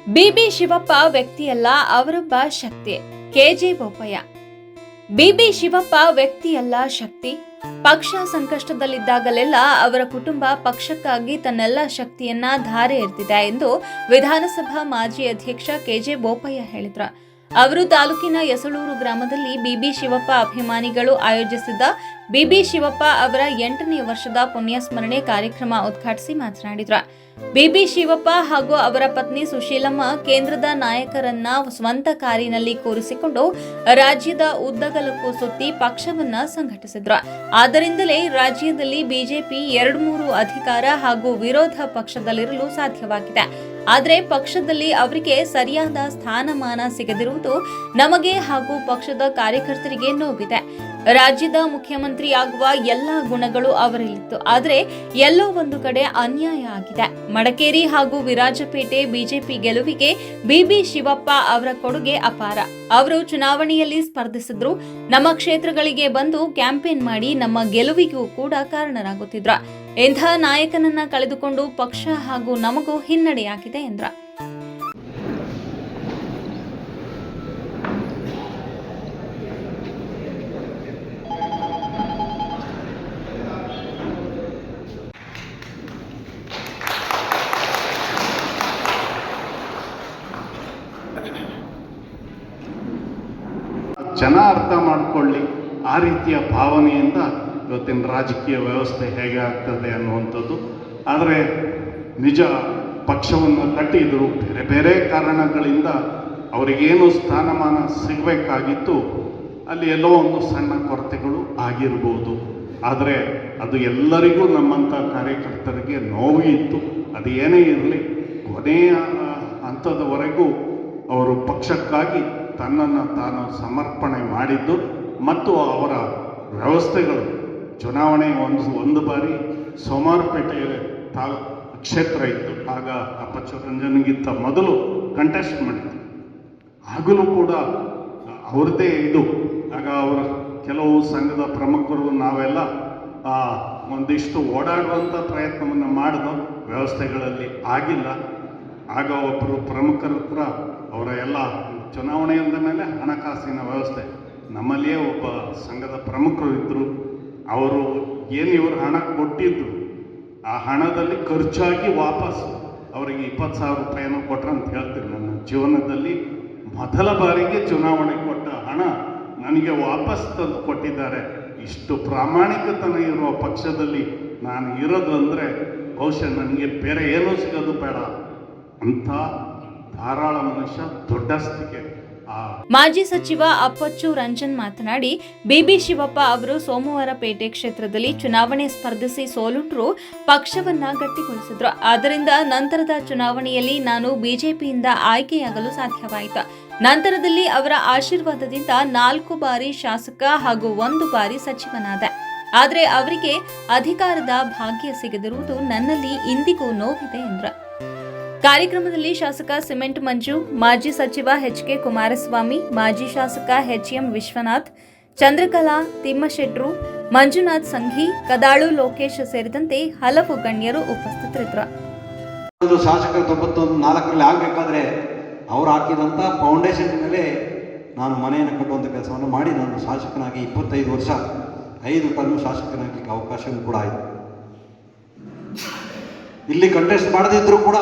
ಬಿಬಿ ಶಿವಪ್ಪ ವ್ಯಕ್ತಿಯಲ್ಲ, ಅವರೊಬ್ಬ ಶಕ್ತಿ. ಕೆಜೆ ಬೋಪಯ್ಯ. ಬಿಬಿ ಶಿವಪ್ಪ ವ್ಯಕ್ತಿಯಲ್ಲ, ಶಕ್ತಿ. ಪಕ್ಷ ಸಂಕಷ್ಟದಲ್ಲಿದ್ದಾಗಲೆಲ್ಲ ಅವರ ಕುಟುಂಬ ಪಕ್ಷಕ್ಕಾಗಿ ತನ್ನೆಲ್ಲ ಶಕ್ತಿಯನ್ನ ಧಾರೆ ಎರೆದಿದೆ ಎಂದು ವಿಧಾನಸಭಾ ಮಾಜಿ ಅಧ್ಯಕ್ಷ ಕೆಜೆ ಬೋಪಯ್ಯ ಹೇಳಿದರು. ಅವರು ತಾಲೂಕಿನ ಯಸಳೂರು ಗ್ರಾಮದಲ್ಲಿ ಬಿಬಿ ಶಿವಪ್ಪ ಅಭಿಮಾನಿಗಳು ಆಯೋಜಿಸಿದ್ದ ಬಿಬಿ ಶಿವಪ್ಪ ಅವರ 8ನೇ ವರ್ಷದ ಪುಣ್ಯಸ್ಮರಣೆ ಕಾರ್ಯಕ್ರಮ ಉದ್ಘಾಟಿಸಿ ಮಾತನಾಡಿದರು. ಬಿಬಿ ಶಿವಪ್ಪ ಹಾಗೂ ಅವರ ಪತ್ನಿ ಸುಶೀಲಮ್ಮ ಕೇಂದ್ರದ ನಾಯಕರನ್ನ ಸ್ವಂತ ಕಾರಿನಲ್ಲಿ ಕೂರಿಸಿಕೊಂಡು ರಾಜ್ಯದ ಉದ್ದಗಲಕ್ಕೂ ಸುತ್ತಿ ಪಕ್ಷವನ್ನ ಸಂಘಟಿಸಿದ್ರು. ಆದ್ದರಿಂದಲೇ ರಾಜ್ಯದಲ್ಲಿ ಬಿಜೆಪಿ 2-3 ಅಧಿಕಾರ ಹಾಗೂ ವಿರೋಧ ಪಕ್ಷದಲ್ಲಿರಲು ಸಾಧ್ಯವಾಗಿದೆ. ಆದರೆ ಪಕ್ಷದಲ್ಲಿ ಅವರಿಗೆ ಸರಿಯಾದ ಸ್ಥಾನಮಾನ ಸಿಗದಿರುವುದು ನಮಗೆ ಹಾಗೂ ಪಕ್ಷದ ಕಾರ್ಯಕರ್ತರಿಗೆ ನೋವಿದೆ. ರಾಜ್ಯದ ಮುಖ್ಯಮಂತ್ರಿಯಾಗುವ ಎಲ್ಲ ಗುಣಗಳು ಅವರಲ್ಲಿತ್ತು. ಆದರೆ ಎಲ್ಲೋ ಒಂದು ಕಡೆ ಅನ್ಯಾಯ ಆಗಿದೆ. ಮಡಕೇರಿ ಹಾಗೂ ವಿರಾಜಪೇಟೆ ಬಿಜೆಪಿ ಗೆಲುವಿಗೆ ಬಿಬಿ ಶಿವಪ್ಪ ಅವರ ಕೊಡುಗೆ ಅಪಾರ. ಅವರು ಚುನಾವಣೆಯಲ್ಲಿ ಸ್ಪರ್ಧಿಸಿದ್ರು, ನಮ್ಮ ಕ್ಷೇತ್ರಗಳಿಗೆ ಬಂದು ಕ್ಯಾಂಪೇನ್ ಮಾಡಿ ನಮ್ಮ ಗೆಲುವಿಗೂ ಕೂಡ ಕಾರಣರಾಗುತ್ತಿದ್ರು. ಇಂಥ ನಾಯಕನನ್ನ ಕಳೆದುಕೊಂಡು ಪಕ್ಷ ಹಾಗೂ ನಮಗೂ ಹಿನ್ನಡೆಯಾಗಿದೆ ಎಂದ್ರ. ಜನ ಅರ್ಥ ಮಾಡಿಕೊಳ್ಳಿ, ಆ ರೀತಿಯ ಭಾವನೆಯಿಂದ ಇವತ್ತಿನ ರಾಜಕೀಯ ವ್ಯವಸ್ಥೆ ಹೇಗೆ ಆಗ್ತದೆ ಅನ್ನುವಂಥದ್ದು. ಆದರೆ ನಿಜ ಪಕ್ಷವನ್ನು ಕಟ್ಟಿದ್ರು, ಬೇರೆ ಬೇರೆ ಕಾರಣಗಳಿಂದ ಅವರಿಗೇನು ಸ್ಥಾನಮಾನ ಸಿಗಬೇಕಾಗಿತ್ತು ಅಲ್ಲಿ ಎಲ್ಲೋ ಒಂದು ಸಣ್ಣ ಕೊರತೆಗಳು ಆಗಿರ್ಬೋದು. ಆದರೆ ಅದು ಎಲ್ಲರಿಗೂ ನಮ್ಮಂಥ ಕಾರ್ಯಕರ್ತರಿಗೆ ನೋವಿತ್ತು. ಅದು ಏನೇ ಇರಲಿ, ಕೊನೆಯ ಹಂತದವರೆಗೂ ಅವರು ಪಕ್ಷಕ್ಕಾಗಿ ತನ್ನನ್ನು ತಾನು ಸಮರ್ಪಣೆ ಮಾಡಿದ್ದು ಮತ್ತು ಅವರ ವ್ಯವಸ್ಥೆಗಳು ಚುನಾವಣೆ ಒಂದು ಬಾರಿ ಸೋಮವಾರಪೇಟೆ ಕ್ಷೇತ್ರ ಇತ್ತು. ಆಗ ಅಪ್ಪಚ್ಚು ರಂಜನ್ಗಿಂತ ಮೊದಲು ಕಂಟೆಸ್ಟ್ ಮಾಡಿದ್ರು. ಆಗಲೂ ಕೂಡ ಅವ್ರದ್ದೇ ಇದು. ಆಗ ಅವರ ಕೆಲವು ಸಂಘದ ಪ್ರಮುಖರು ನಾವೆಲ್ಲ ಒಂದಿಷ್ಟು ಓಡಾಡುವಂಥ ಪ್ರಯತ್ನವನ್ನು ಮಾಡಿದೋ, ವ್ಯವಸ್ಥೆಗಳಲ್ಲಿ ಆಗಿಲ್ಲ. ಆಗ ಒಬ್ಬರು ಪ್ರಮುಖರ ಹತ್ರ ಅವರ ಎಲ್ಲ ಚುನಾವಣೆ ಅಂದ ಮೇಲೆ ಹಣಕಾಸಿನ ವ್ಯವಸ್ಥೆ, ನಮ್ಮಲ್ಲಿಯೇ ಒಬ್ಬ ಸಂಘದ ಪ್ರಮುಖರು ಇದ್ದರು. ಅವರು ಏನು ಇವರು ಹಣ ಕೊಟ್ಟಿದ್ರು, ಆ ಹಣದಲ್ಲಿ ಖರ್ಚಾಗಿ ವಾಪಸ್ ಅವರಿಗೆ 20,000 ರೂಪಾಯಿನೂ ಕೊಟ್ರು ಅಂತ ಹೇಳ್ತೀನಿ. ನನ್ನ ಜೀವನದಲ್ಲಿ ಮೊದಲ ಬಾರಿಗೆ ಚುನಾವಣೆ ಕೊಟ್ಟ ಹಣ ನನಗೆ ವಾಪಸ್ ತಂದು ಕೊಟ್ಟಿದ್ದಾರೆ. ಇಷ್ಟು ಪ್ರಾಮಾಣಿಕತನ ಇರುವ ಪಕ್ಷದಲ್ಲಿ ನಾನು ಇರೋದು ಅಂದರೆ ಬಹುಶಃ ನನಗೆ ಬೇರೆ ಏನೂ ಸಿಗೋದು ಬೇಡ ಅಂತ ಧಾರಾಳ ಮನುಷ್ಯ, ದೊಡ್ಡ ಸ್ಥಿತಿಗೆ. ಮಾಜಿ ಸಚಿವ ಅಪ್ಪಚ್ಚು ರಂಜನ್ ಮಾತನಾಡಿ, ಬಿಬಿ ಶಿವಪ್ಪ ಅವರು ಸೋಮವಾರಪೇಟೆ ಕ್ಷೇತ್ರದಲ್ಲಿ ಚುನಾವಣೆ ಸ್ಪರ್ಧಿಸಿ ಸೋಲುಂಡ್ರು ಪಕ್ಷವನ್ನ ಗಟ್ಟಿಗೊಳಿಸಿದ್ರು. ಆದ್ದರಿಂದ ನಂತರದ ಚುನಾವಣೆಯಲ್ಲಿ ನಾನು ಬಿಜೆಪಿಯಿಂದ ಆಯ್ಕೆಯಾಗಲು ಸಾಧ್ಯವಾಯಿತು. ನಂತರದಲ್ಲಿ ಅವರ ಆಶೀರ್ವಾದದಿಂದ 4 ಬಾರಿ ಶಾಸಕ ಹಾಗೂ 1 ಬಾರಿ ಸಚಿವನಾದೆ. ಆದರೆ ಅವರಿಗೆ ಅಧಿಕಾರದ ಭಾಗ್ಯ ಸಿಗದಿರುವುದು ನನ್ನಲ್ಲಿ ಇಂದಿಗೂ ನೋವಿದೆ ಎಂದರು. ಕಾರ್ಯಕ್ರಮದಲ್ಲಿ ಶಾಸಕ ಸಿಮೆಂಟ್ ಮಂಜು, ಮಾಜಿ ಸಚಿವ ಎಚ್.ಕೆ. ಕುಮಾರಸ್ವಾಮಿ, ಮಾಜಿ ಶಾಸಕ ಎಚ್.ಎಂ. ವಿಶ್ವನಾಥ್, ಚಂದ್ರಕಲಾ ತಿಮ್ಮಶೆಟ್ರು, ಮಂಜುನಾಥ್ ಸಂಘಿ, ಕದಾಳು ಲೋಕೇಶ್ ಸೇರಿದಂತೆ ಹಲವು ಗಣ್ಯರು ಉಪಸ್ಥಿತರಿದ್ದರು. ಶಾಸಕರು 94ರಲ್ಲಿ ಆಗಬೇಕಾದ್ರೆ ಅವರು ಹಾಕಿದಂಥ ಫೌಂಡೇಶನ್ ಮೇಲೆ ನಾನು ಮನೆಯನ್ನು ಕಟ್ಟುವಂಥ ಕೆಲಸವನ್ನು ಮಾಡಿ ನಾನು ಶಾಸಕನಾಗಿ 25 ವರ್ಷ 5 ಟರ್ಮ್ ಶಾಸಕನಾಗಲಿಕ್ಕೆ ಅವಕಾಶವೂ ಕೂಡ ಆಯಿತು. ಇಲ್ಲಿ ಕಂಟೆಸ್ಟ್ ಮಾಡದಿದ್ದರೂ ಕೂಡ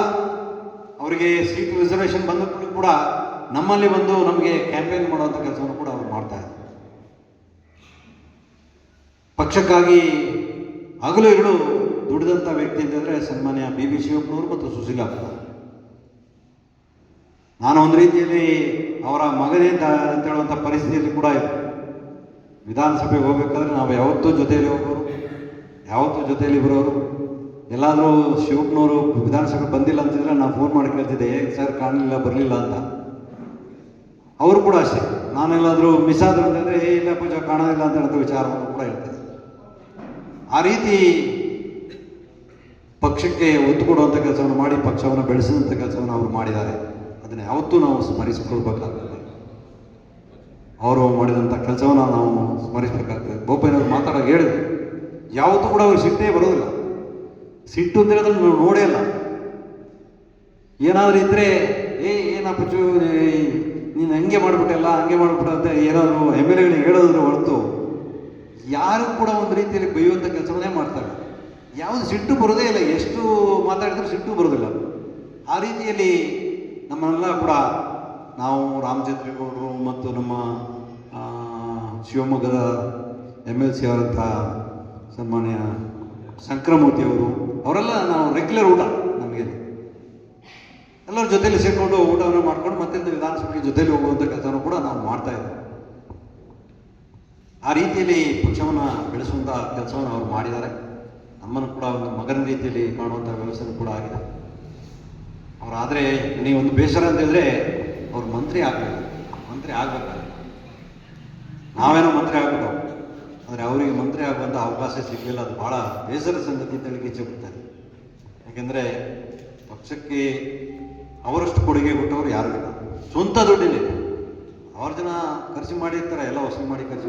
ಅವರಿಗೆ ಸೀಟ್ ರಿಸರ್ವೇಷನ್ ಬಂದ ಕೂಡ ನಮ್ಮಲ್ಲಿ ಬಂದು ನಮಗೆ ಕ್ಯಾಂಪೇನ್ ಮಾಡುವಂಥ ಕೆಲಸವನ್ನು ಕೂಡ ಅವರು ಮಾಡ್ತಾ ಇದ್ದಾರೆ. ಪಕ್ಷಕ್ಕಾಗಿ ಹಗಲು ಇರಲು ದುಡಿದಂಥ ವ್ಯಕ್ತಿ ಅಂತಂದರೆ ಸನ್ಮಾನ್ಯ ಬಿಬಿ ಶಿವಪ್ಪನವರು ಮತ್ತು ಸುಶೀಲಮ್ಮ. ನಾನು ಒಂದು ರೀತಿಯಲ್ಲಿ ಅವರ ಮಗನೇ ಅಂತ ಹೇಳುವಂಥ ಪರಿಸ್ಥಿತಿಯಲ್ಲಿ ಕೂಡ ಇದೆ. ವಿಧಾನಸಭೆಗೆ ಹೋಗ್ಬೇಕಾದ್ರೆ ನಾವು ಯಾವತ್ತೂ ಜೊತೆಯಲ್ಲಿ ಹೋಗೋರು, ಯಾವತ್ತೂ ಜೊತೆಯಲ್ಲಿ ಬರೋರು. ಎಲ್ಲಾದರೂ ಶಿವಪ್ಪನವರು ವಿಧಾನಸಭೆ ಬಂದಿಲ್ಲ ಅಂತಿದ್ರೆ ನಾವು ಫೋನ್ ಮಾಡಿ ಕೇಳ್ತಿದ್ದೆ, ಸರ್ ಕಾಣಲಿಲ್ಲ, ಬರಲಿಲ್ಲ ಅಂತ. ಅವರು ಕೂಡ ಅಷ್ಟೇ, ನಾನೆಲ್ಲಾದರೂ ಮಿಸ್ ಆದ್ರು ಅಂತಂದರೆ ಇಲ್ಲ ಪೂಜಾ ಕಾಣೋದಿಲ್ಲ ಅಂತ ಹೇಳೋ ವಿಚಾರವನ್ನು ಕೂಡ ಹೇಳ್ತಾರೆ. ಆ ರೀತಿ ಪಕ್ಷಕ್ಕೆ ಒತ್ತು ಕೊಡುವಂಥ ಕೆಲಸವನ್ನು ಮಾಡಿ ಪಕ್ಷವನ್ನು ಬೆಳೆಸಿದಂಥ ಕೆಲಸವನ್ನು ಅವರು ಮಾಡಿದ್ದಾರೆ. ಅದನ್ನು ಯಾವತ್ತೂ ನಾವು ಸ್ಮರಿಸಿಕೊಳ್ಬೇಕಾಗ್ತದೆ. ಅವರು ಮಾಡಿದಂಥ ಕೆಲಸವನ್ನು ನಾವು ಸ್ಮರಿಸಬೇಕಾಗ್ತದೆ. ಬೋಪಯ್ಯನವರು ಮಾತಾಡೋಕೆ ಹೇಳಿದ್ರು, ಯಾವತ್ತೂ ಕೂಡ ಅವ್ರು ಸಿಟ್ಟೇ ಬರೋದಿಲ್ಲ. ಸಿಟ್ಟು ಅಂತ ಹೇಳೋದನ್ನು ನಾವು ನೋಡೇ ಇಲ್ಲ. ಏನಾದರೂ ಇದ್ದರೆ ಏನಪ್ಪಚ್ಚು ನೀನು ಹಂಗೆ ಮಾಡಿಬಿಟ್ಟೆಲ್ಲ ಹಂಗೆ ಮಾಡಿಬಿಟ್ಟ ಅಂತ ಏನಾದರೂ ಎಮ್ ಎಲ್ ಎಗಳಿಗೆ ಹೇಳೋದ್ರ ಹೊರತು ಯಾರು ಕೂಡ ಒಂದು ರೀತಿಯಲ್ಲಿ ಬೈಯುವಂಥ ಕೆಲಸವನ್ನೇ ಮಾಡ್ತಾರೆ. ಯಾವುದು ಸಿಟ್ಟು ಬರೋದೇ ಇಲ್ಲ, ಎಷ್ಟು ಮಾತಾಡಿದ್ರೆ ಸಿಟ್ಟು ಬರೋದಿಲ್ಲ. ಆ ರೀತಿಯಲ್ಲಿ ನಮ್ಮನ್ನೆಲ್ಲ ಕೂಡ ನಾವು ರಾಮಚಂದ್ರೇಗೌಡರು ಮತ್ತು ನಮ್ಮ ಶಿವಮೊಗ್ಗದ MLC ಅವರಂಥ ಸನ್ಮಾನ್ಯ ಶಂಕರಮೂರ್ತಿಯವರು ಅವರೆಲ್ಲ ನಾವು ರೆಗ್ಯುಲರ್ ಊಟ ನಮಗೆ ಎಲ್ಲರ ಜೊತೆಲಿ ಸೇರಿಕೊಂಡು ಊಟವನ್ನು ಮಾಡ್ಕೊಂಡು ಮತ್ತೆ ವಿಧಾನಸಭೆಗೆ ಜೊತೆಲಿ ಹೋಗುವಂಥ ಕೆಲಸವನ್ನು ಕೂಡ ನಾವು ಮಾಡ್ತಾ ಇದ್ದೇವೆ. ಆ ರೀತಿಯಲ್ಲಿ ಪಕ್ಷವನ್ನು ಬೆಳೆಸುವಂಥ ಕೆಲಸವನ್ನು ಅವರು ಮಾಡಿದ್ದಾರೆ. ನಮ್ಮನ್ನು ಕೂಡ ಒಂದು ಮಗನ ರೀತಿಯಲ್ಲಿ ಕಾಣುವಂಥ ವ್ಯವಸ್ಥೆ ಕೂಡ ಆಗಿದೆ. ಅವರಾದರೆ ನೀವೊಂದು ಬೇಸರ ಅಂತ ಹೇಳಿದ್ರೆ ಅವ್ರು ಮಂತ್ರಿ ಆಗಬೇಕು, ಮಂತ್ರಿ ಆಗಬೇಕಾದ್ರೆ ನಾವೇನೋ ಮಂತ್ರಿ ಆಗ್ಬಿಟ್ಟು, ಆದರೆ ಅವರಿಗೆ ಮಂತ್ರಿ ಆಗುವಂಥ ಅವಕಾಶ ಸಿಗಲಿಲ್ಲ. ಅದು ಭಾಳ ಬೇಸರ ಸಂಗತಿ ಅಂತ ಹೇಳಿ ಇಚ್ಛೆ ಪಡ್ತಾರೆ. ಯಾಕೆಂದರೆ ಪಕ್ಷಕ್ಕೆ ಅವರಷ್ಟು ಕೊಡುಗೆ ಕೊಟ್ಟವರು ಯಾರು ಇಲ್ಲ. ಸ್ವಂತ ದುಡ್ಡಿದೆ 6 ಜನ ಖರ್ಚು ಮಾಡಿರ್ತಾರೆ, ಎಲ್ಲ ವಸೂಲು ಮಾಡಿ ಖರ್ಚು ಮಾಡಿ